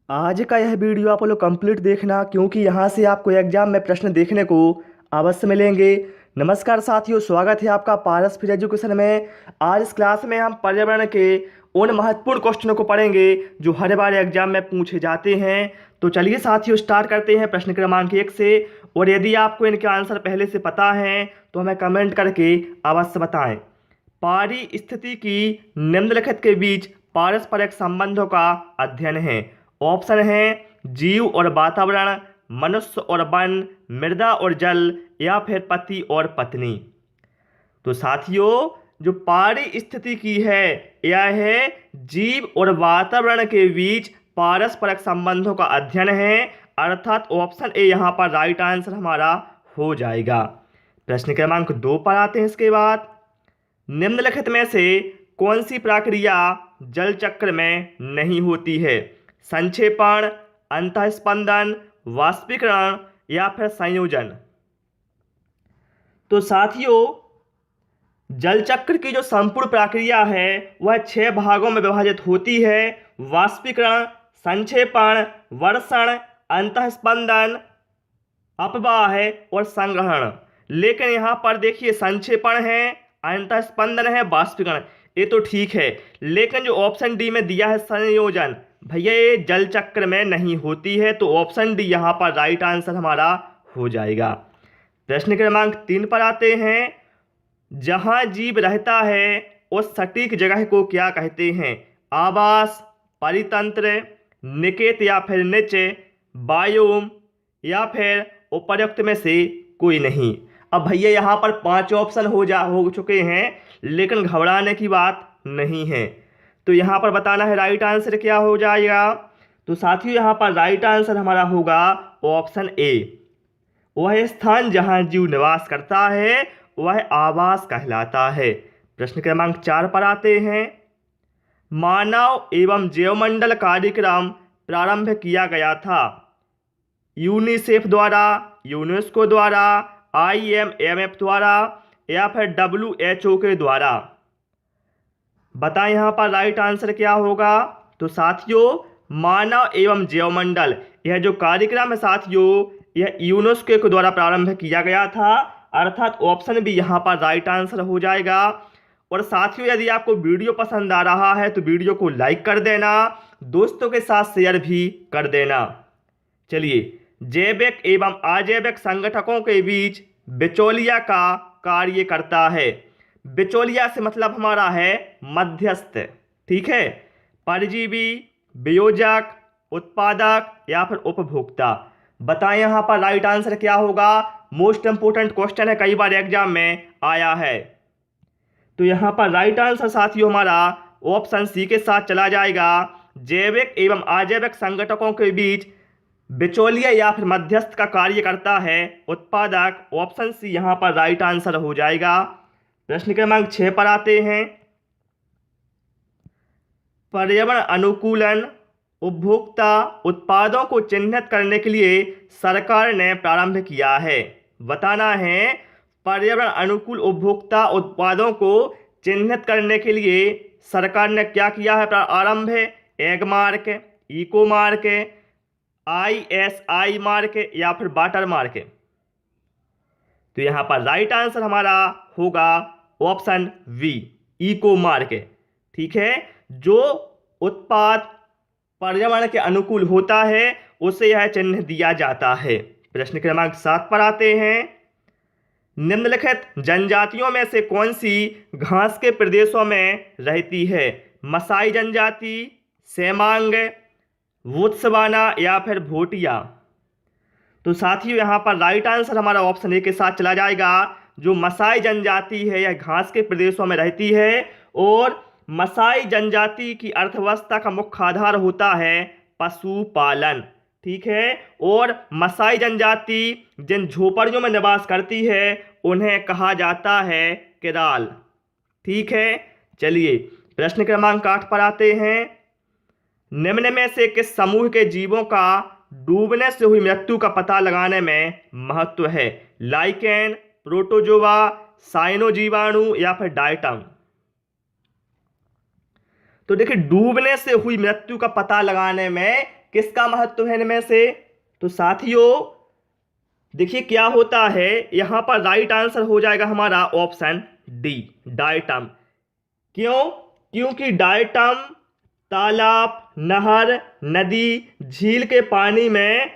आज का यह वीडियो आप लोग कंप्लीट देखना, क्योंकि यहाँ से आपको एग्जाम में प्रश्न देखने को अवश्य मिलेंगे। नमस्कार साथियों, स्वागत है आपका पारस फिर एजुकेशन में। आज इस क्लास में हम पर्यावरण के उन महत्वपूर्ण क्वेश्चनों को पढ़ेंगे जो हर बार एग्जाम में पूछे जाते हैं। तो चलिए साथियों, स्टार्ट करते हैं प्रश्न क्रमांक 1 से। और यदि आपको इनके आंसर पहले से पता है तो हमें कमेंट करके अवश्य बताएं। पारिस्थितिकी की निम्नलिखित के बीच पारस्परिक संबंधों का अध्ययन है। ऑप्शन है जीव और वातावरण, मनुष्य और वन, मृदा और जल, या फिर पति और पत्नी। तो साथियों, जो पारिस्थितिकी है यह है जीव और वातावरण के बीच पारस्परिक संबंधों का अध्ययन है, अर्थात ऑप्शन ए यहाँ पर राइट आंसर हमारा हो जाएगा। प्रश्न क्रमांक 2 पर आते हैं। इसके बाद निम्नलिखित में से कौन सी प्रक्रिया जल चक्र में नहीं होती है? संक्षेपण, अंतःस्पंदन, वाष्पीकरण, या फिर संयोजन। तो साथियों, जल चक्र की जो संपूर्ण प्रक्रिया है वह 6 भागों में विभाजित होती है। वाष्पीकरण, संक्षेपण, वर्षण, अंतःस्पंदन, अपवाह और संग्रहण। लेकिन यहाँ पर देखिए, संक्षेपण है, अंतःस्पंदन है, वाष्पीकरण, ये तो ठीक है। लेकिन जो ऑप्शन डी में दिया है संयोजन, भैया ये जल चक्र में नहीं होती है। तो ऑप्शन डी यहाँ पर राइट आंसर हमारा हो जाएगा। प्रश्न क्रमांक 3 पर आते हैं। जहाँ जीव रहता है उस सटीक जगह को क्या कहते हैं? आवास, परितंत्र, निकेत या फिर निच, बायोम, या फिर उपर्युक्त में से कोई नहीं। अब भैया यहाँ पर 5 ऑप्शन हो चुके हैं, लेकिन घबराने की बात नहीं है। तो यहाँ पर बताना है राइट आंसर क्या हो जाएगा। तो साथियों, यहाँ पर राइट आंसर हमारा होगा ऑप्शन ए। वह स्थान जहाँ जीव निवास करता है वह आवास कहलाता है। प्रश्न क्रमांक 4 पर आते हैं। मानव एवं जैवमंडल कार्यक्रम प्रारंभ किया गया था यूनिसेफ द्वारा, यूनेस्को द्वारा, IMF द्वारा, या फिर WHO के द्वारा। बताएं यहाँ पर राइट आंसर क्या होगा। तो साथियों, मानव एवं जैवमंडल यह जो कार्यक्रम है साथियों, यह यूनेस्को के द्वारा प्रारंभ किया गया था, अर्थात ऑप्शन भी यहाँ पर राइट आंसर हो जाएगा। और साथियों, यदि आपको वीडियो पसंद आ रहा है तो वीडियो को लाइक कर देना, दोस्तों के साथ शेयर भी कर देना। चलिए, जैविक एवं अजैविक संगठकों के बीच बिचौलिया का कार्य करता है। बिचौलिया से मतलब हमारा है मध्यस्थ, ठीक है। परजीवी, वियोजक, उत्पादक, या फिर उपभोक्ता। बताएं यहाँ पर राइट आंसर क्या होगा। मोस्ट इंपोर्टेंट क्वेश्चन है, कई बार एग्जाम में आया है। तो यहाँ पर राइट आंसर साथियों हमारा ऑप्शन सी के साथ चला जाएगा। जैविक एवं अजैविक संगठकों के बीच बिचौलिया या फिर मध्यस्थ का कार्य करता है उत्पादक। ऑप्शन सी यहाँ पर राइट आंसर हो जाएगा। प्रश्न क्रमांक 6 पर आते हैं। पर्यावरण अनुकूलन उपभोक्ता उत्पादों को चिन्हित करने के लिए सरकार ने प्रारंभ किया है। बताना है, पर्यावरण अनुकूल उपभोक्ता उत्पादों को चिन्हित करने के लिए सरकार ने क्या किया है प्रारंभ? Agmark, eco mark, ISI mark, या फिर वाटर मार्क। तो यहाँ पर राइट आंसर हमारा होगा ऑप्शन बी, इको मार्क, ठीक है। जो उत्पाद पर्यावरण के अनुकूल होता है उसे यह चिन्ह दिया जाता है। प्रश्न क्रमांक 7 पर आते हैं। निम्नलिखित जनजातियों में से कौन सी घास के प्रदेशों में रहती है? मसाई जनजाति, सेमांग, वुत्सवाना, या फिर भोटिया। तो साथियों, यहाँ पर राइट आंसर हमारा ऑप्शन ए के साथ चला जाएगा। जो मसाई जनजाति है यह घास के प्रदेशों में रहती है, और मसाई जनजाति की अर्थव्यवस्था का मुख्य आधार होता है पशुपालन, ठीक है। और मसाई जनजाति जिन झोपड़ियों में निवास करती है उन्हें कहा जाता है किराल, ठीक है। चलिए, प्रश्न क्रमांक 8 पर आते हैं। निम्न में से किस समूह के जीवों का डूबने से हुई मृत्यु का पता लगाने में महत्व है? लाइकेन, प्रोटोजोआ, साइनोजीवाणु, या फिर डायटम। तो देखिए, डूबने से हुई मृत्यु का पता लगाने में किसका महत्व है इनमें से? तो साथियों देखिए क्या होता है, यहाँ पर राइट आंसर हो जाएगा हमारा ऑप्शन डी, डायटम। क्यों? क्योंकि डायटम तालाब, नहर, नदी, झील के पानी में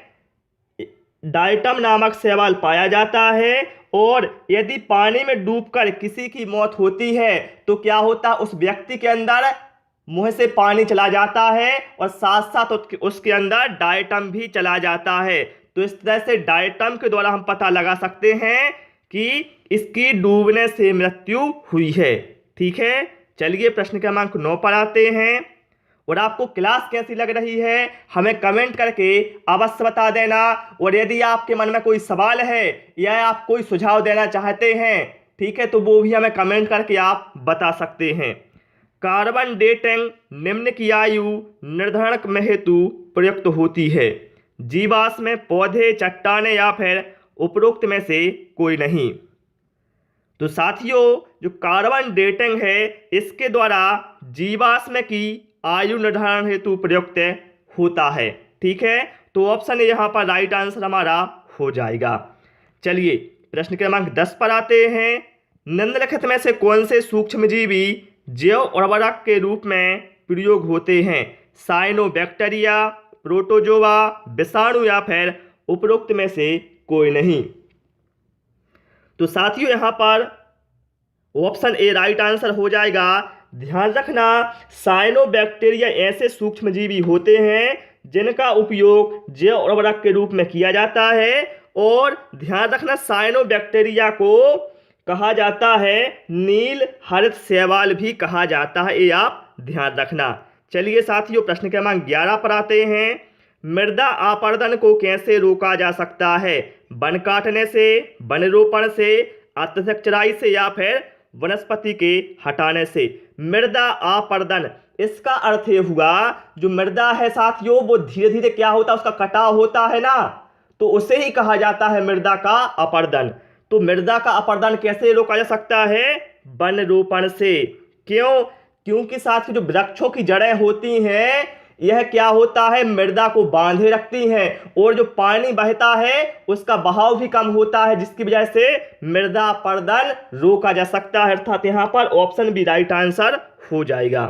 डायटम नामक शैवाल पाया जाता है। और यदि पानी में डूबकर किसी की मौत होती है तो क्या होता है, उस व्यक्ति के अंदर मुंह से पानी चला जाता है और साथ साथ उसके अंदर डायटम भी चला जाता है। तो इस तरह से डायटम के द्वारा हम पता लगा सकते हैं कि इसकी डूबने से मृत्यु हुई है। ठीक है, चलिए प्रश्न क्रमांक 9 पर आते हैं। और आपको क्लास कैसी लग रही है हमें कमेंट करके अवश्य बता देना। और यदि आपके मन में कोई सवाल है या आप कोई सुझाव देना चाहते हैं, ठीक है, तो वो भी हमें कमेंट करके आप बता सकते हैं। कार्बन डेटिंग निम्न की आयु निर्धारण में हेतु प्रयुक्त होती है? जीवाश्म में, पौधे, चट्टाने या फिर उपरोक्त में से कोई नहीं। तो साथियों जो कार्बन डेटिंग है इसके द्वारा जीवाश्म की आयु निर्धारण हेतु प्रयुक्त होता है। ठीक है, तो ऑप्शन यहाँ पर राइट आंसर हमारा हो जाएगा। चलिए प्रश्न क्रमांक 10 पर आते हैं। निम्नलिखित में से कौन से सूक्ष्मजीवी जैव उर्वरक के रूप में प्रयोग होते हैं? साइनोबैक्टीरिया, प्रोटोजोआ, विषाणु या फिर उपरोक्त में से कोई नहीं। तो साथियों यहाँ पर ऑप्शन ए राइट आंसर हो जाएगा। ध्यान रखना, साइनोबैक्टीरिया ऐसे सूक्ष्मजीवी होते हैं जिनका उपयोग जैव उर्वरक के रूप में किया जाता है। और ध्यान रखना, साइनोबैक्टीरिया को कहा जाता है नील हरित शैवाल भी कहा जाता है, ये आप ध्यान रखना। चलिए साथियों प्रश्न क्रमांक 11 पर आते हैं। मृदा अपरदन को कैसे रोका जा सकता है? वन काटने से, वन रोपण से, अत्यधिक चराई से या फिर वनस्पति के हटाने से? मृदा अपरदन, इसका अर्थ ये हुआ जो मृदा है साथियों वो धीरे धीरे क्या होता है, उसका कटाव होता है ना, तो उसे ही कहा जाता है मृदा का अपरदन। तो मृदा का अपरदन कैसे रोका जा सकता है? वन रोपण से। क्यों? क्योंकि साथियों जो वृक्षों की जड़ें होती हैं यह क्या होता है, मृदा को बांधे रखती हैं और जो पानी बहता है उसका बहाव भी कम होता है, जिसकी वजह से मृदा अपरदन रोका जा सकता है। अर्थात यहाँ पर ऑप्शन बी राइट आंसर हो जाएगा।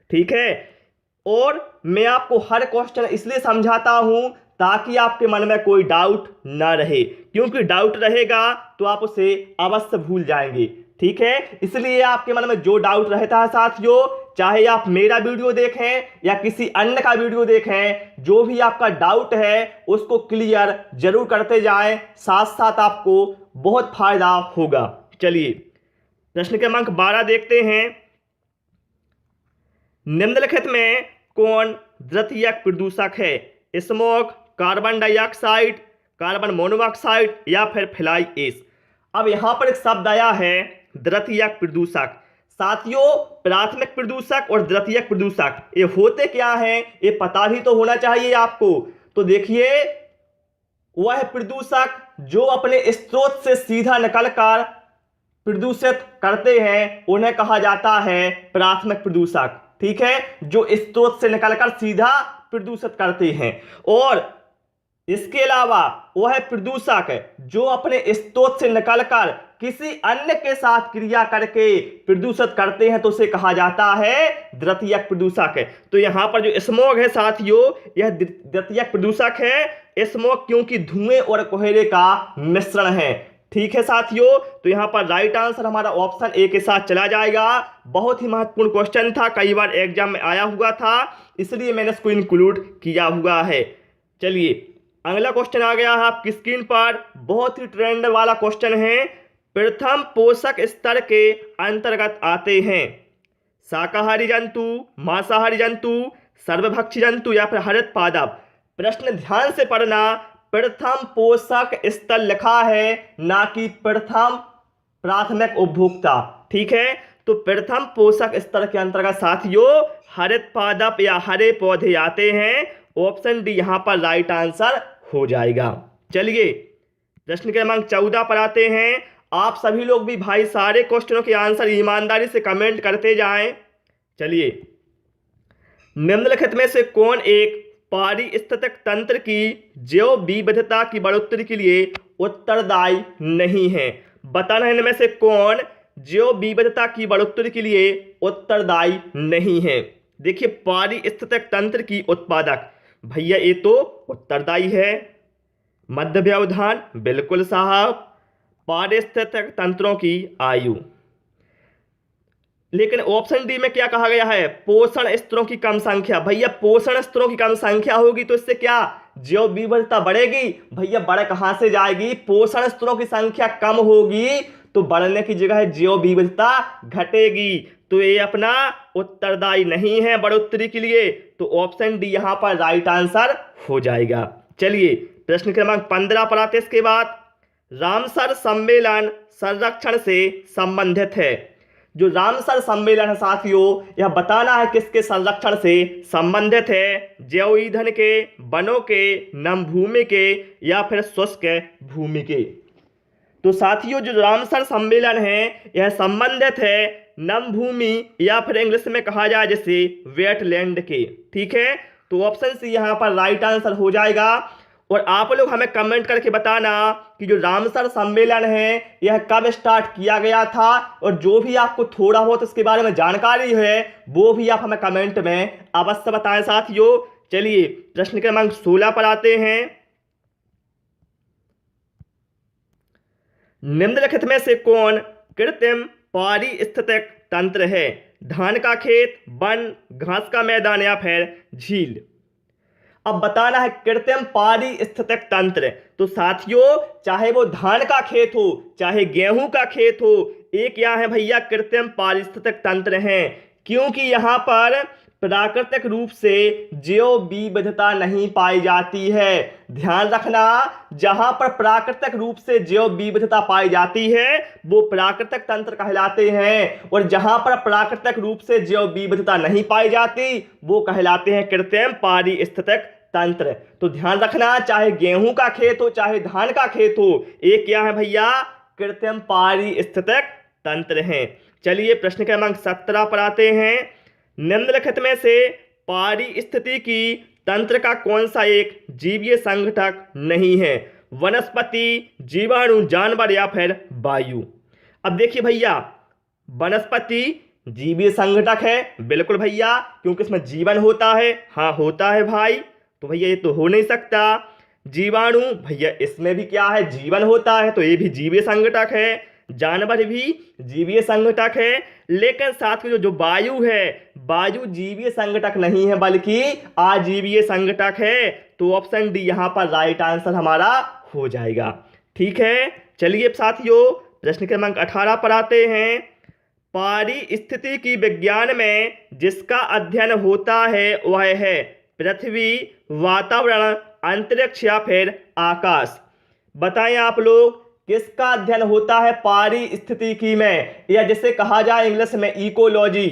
ठीक है, और मैं आपको हर क्वेश्चन इसलिए समझाता हूं ताकि आपके मन में कोई डाउट ना रहे, क्योंकि डाउट रहेगा तो आप उसे अवश्य भूल जाएंगे। ठीक है, इसलिए आपके मन में जो डाउट रहता है साथियों, चाहे आप मेरा वीडियो देखें या किसी अन्य का वीडियो देखें, जो भी आपका डाउट है उसको क्लियर जरूर करते जाएं, साथ साथ आपको बहुत फायदा होगा। चलिए प्रश्न क्रमांक 12 देखते हैं। निम्नलिखित में कौन द्वितीयक प्रदूषक है? Smoke, carbon dioxide, carbon monoxide या फिर फ्लाई ऐश? अब यहां पर एक शब्द आया है द्वितीयक प्रदूषक। साथियों प्राथमिक प्रदूषक और द्वितीयक प्रदूषक ये होते क्या हैं ये पता भी तो होना चाहिए आपको। तो देखिए वह प्रदूषक जो अपने स्रोत से सीधा निकलकर प्रदूषित करते हैं उन्हें कहा जाता है प्राथमिक प्रदूषक। ठीक है, जो स्रोत से निकलकर सीधा प्रदूषित करते हैं। और इसके अलावा वह प्रदूषक जो अपने स्रोत से निकलकर किसी अन्य के साथ क्रिया करके प्रदूषित करते हैं तो उसे कहा जाता है द्वितीयक प्रदूषक। तो यहाँ पर जो स्मोक है साथियों यह द्वितीयक प्रदूषक है। स्मोक क्योंकि धुएं और कोहरे का मिश्रण है। ठीक है साथियों, तो यहाँ पर राइट आंसर हमारा ऑप्शन ए के साथ चला जाएगा। बहुत ही महत्वपूर्ण क्वेश्चन था, कई बार एग्जाम में आया हुआ था, इसलिए मैंने इसको इंक्लूड किया हुआ है। चलिए अगला क्वेश्चन आ गया है आपकी स्क्रीन पर, बहुत ही ट्रेंड वाला क्वेश्चन है। प्रथम पोषक स्तर के अंतर्गत आते हैं शाकाहारी जंतु, मांसाहारी जंतु, सर्वभक्षी जंतु या फिर हरित पादप? प्रश्न ध्यान से पढ़ना, प्रथम पोषक स्तर लिखा है ना कि प्रथम प्राथमिक उपभोक्ता। ठीक है, तो प्रथम पोषक स्तर के अंतर्गत साथियों हरित पादप या हरे पौधे आते हैं। ऑप्शन डी यहां पर राइट आंसर हो जाएगा। चलिए प्रश्न क्रमांक 14 पर आते हैं। आप सभी लोग भी भाई सारे क्वेश्चनों के आंसर ईमानदारी से कमेंट करते जाएं। चलिए निम्नलिखित में से कौन एक पारिस्थितिक तंत्र की जैव विविधता की बढ़ोतरी के लिए उत्तरदायी नहीं है। बताना है इनमें से कौन जैव विविधता की बढ़ोतरी के लिए उत्तरदायी नहीं है। देखिए, पारिस्थितिक तंत्र की उत्पादक, भैया ये तो उत्तरदायी है। मध्य व्यवधान, बिल्कुल साहब। पारिस्थितिक तंत्रों की आयु, लेकिन ऑप्शन डी में क्या कहा गया है? पोषण स्तरों की कम संख्या। भैया पोषण स्तरों की कम संख्या होगी तो इससे क्या जैव विविधता बढ़ेगी? भैया बढ़ कहां से जाएगी? पोषण स्तरों की संख्या कम होगी तो बढ़ने की जगह जैव विविधता घटेगी। तो ये अपना उत्तरदायी नहीं है बढ़ोतरी के लिए, तो ऑप्शन डी यहां पर राइट आंसर हो जाएगा। चलिए प्रश्न क्रमांक 15 पर आते। इसके बाद रामसर सम्मेलन संरक्षण से संबंधित है। जो रामसर सम्मेलन है साथियों, यह बताना है किसके संरक्षण से संबंधित है? जैव ईंधन के, वनों के, नम भूमि के या फिर शुष्क भूमि के। तो साथियों जो रामसर सम्मेलन है यह संबंधित है नम भूमि या फिर इंग्लिश में कहा जाए जैसे वेटलैंड के। ठीक है, तो ऑप्शन सी यहाँ पर राइट आंसर हो जाएगा। और आप लोग हमें कमेंट करके बताना कि जो रामसर सम्मेलन है यह कब स्टार्ट किया गया था, और जो भी आपको थोड़ा बहुत इसके बारे में जानकारी है वो भी आप हमें कमेंट में अवश्य बताएं साथियों। चलिए प्रश्न क्रमांक 16 पर आते हैं। निम्नलिखित में से कौन कृत्रिम पारिस्थितिक तंत्र है? धान का खेत, वन, घास का मैदान या फिर झील। अब बताना है कृत्रिम पारिस्थितिक तंत्र। तो साथियों चाहे वो धान का खेत हो चाहे गेहूं का खेत हो, एक यहाँ है भैया कृत्रिम पारिस्थितिक तंत्र है, क्योंकि यहाँ पर प्राकृतिक रूप से जैव विविधता नहीं पाई जाती है। ध्यान रखना, जहां पर प्राकृतिक रूप से जैव विविधता पाई जाती है वो प्राकृतिक तंत्र कहलाते हैं, और जहां पर प्राकृतिक रूप से जैव विविधता नहीं पाई जाती वो कहलाते हैं कृत्रिम पारिस्थितिक तंत्र। तो ध्यान रखना, चाहे गेहूं का खेत हो चाहे धान का खेत हो, एक क्या है भैया कृत्रिम पारिस्थितिक तंत्र है। चलिए प्रश्न क्रमांक 17 पर आते हैं। निम्नलिखित में से पारिस्थितिकी तंत्र का कौन सा एक जीवीय संघटक नहीं है? वनस्पति, जीवाणु, जानवर या फिर वायु। अब देखिए भैया, वनस्पति जीवीय संघटक है, बिल्कुल भैया, क्योंकि इसमें जीवन होता है। हाँ होता है भाई, तो भैया ये तो हो नहीं सकता। जीवाणु, भैया इसमें भी क्या है जीवन होता है, तो ये भी जीवीय संघटक है। जानवर भी जीवीय संघटक है, लेकिन साथ में जो वायु है, वायु जीवीय संघटक नहीं है बल्कि अजीवीय संघटक है। तो ऑप्शन डी यहां पर राइट आंसर हमारा हो जाएगा। ठीक है, चलिए साथियों प्रश्न क्रमांक 18 पर आते हैं। पारिस्थितिकी विज्ञान में जिसका अध्ययन होता है वह है पृथ्वी, वातावरण, अंतरिक्ष या फिर आकाश। बताएं आप लोग किसका अध्ययन होता है पारिस्थितिकी में, या जिसे कहा जाए इंग्लिश में इकोलॉजी।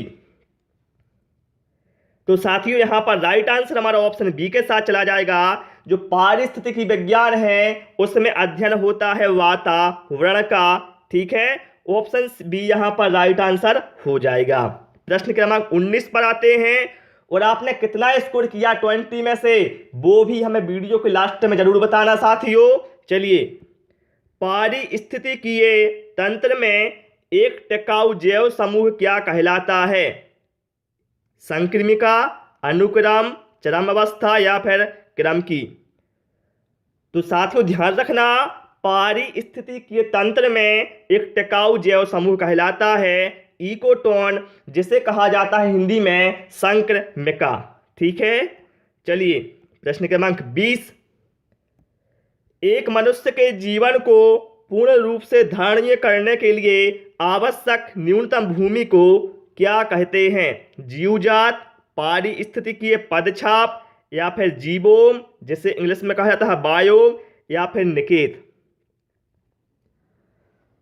तो साथियों यहां पर राइट आंसर हमारा ऑप्शन बी के साथ चला जाएगा। जो पारिस्थितिकी विज्ञान है उसमें अध्ययन होता है वातावरण का। ठीक है, ऑप्शन बी यहां पर राइट आंसर हो जाएगा। प्रश्न क्रमांक 19 पर आते हैं। और आपने कितना स्कोर किया 20 में से वो भी हमें वीडियो के लास्ट में जरूर बताना साथियों। चलिए, पारिस्थितिकीय तंत्र में एक टिकाऊ जैव समूह क्या कहलाता है? संक्रामिका, अनुक्रम, चरम अवस्था या फिर क्रमकी। तो साथियों ध्यान रखना, पारिस्थितिकीय तंत्र में एक टिकाऊ जैव समूह कहलाता है इकोटोन, जिसे कहा जाता है हिंदी में संक्रामिका। ठीक है, चलिए प्रश्न क्रमांक 20। एक मनुष्य के जीवन को पूर्ण रूप से धारणीय करने के लिए आवश्यक न्यूनतम भूमि को क्या कहते हैं? जीवजात, पारिस्थितिकीय पदछाप या फिर जीवोम, जिसे इंग्लिश में कहा जाता है बायोम, या फिर निकेत।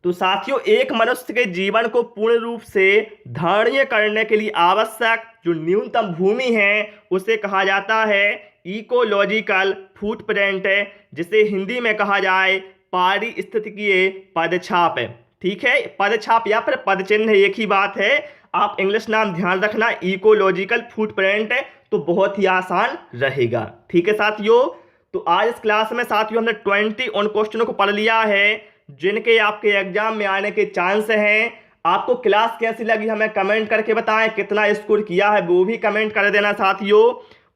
तो साथियों एक मनुष्य के जीवन को पूर्ण रूप से धारणीय करने के लिए आवश्यक जो न्यूनतम भूमि है उसे कहा जाता है इकोलॉजिकल फुटप्रिंट, जिसे हिंदी में कहा जाए पारिस्थितिकीय पदछाप। ठीक है, पदछाप या फिर पदचिन्ह एक ही बात है। आप इंग्लिश नाम ध्यान रखना इकोलॉजिकल फुटप्रिंट, तो बहुत ही आसान रहेगा। ठीक है साथियों, तो आज इस क्लास में साथियों हमने 20 उन क्वेश्चनों को पढ़ लिया है जिनके आपके एग्जाम में आने के चांस हैं। आपको क्लास कैसी लगी हमें कमेंट करके बताएं, कितना स्कोर किया है वो भी कमेंट कर देना साथियों।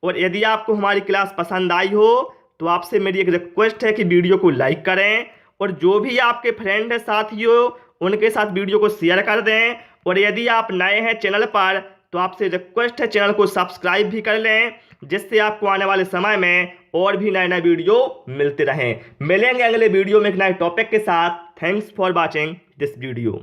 और यदि आपको हमारी क्लास पसंद आई हो तो आपसे मेरी एक रिक्वेस्ट है कि वीडियो को लाइक करें और जो भी आपके फ्रेंड है साथियों उनके साथ वीडियो को शेयर कर दें। और यदि आप नए हैं चैनल पर तो आपसे रिक्वेस्ट है चैनल को सब्सक्राइब भी कर लें, जिससे आपको आने वाले समय में और भी नए नए वीडियो मिलते रहें। मिलेंगे अगले वीडियो में एक नए टॉपिक के साथ। Thanks for watching this video.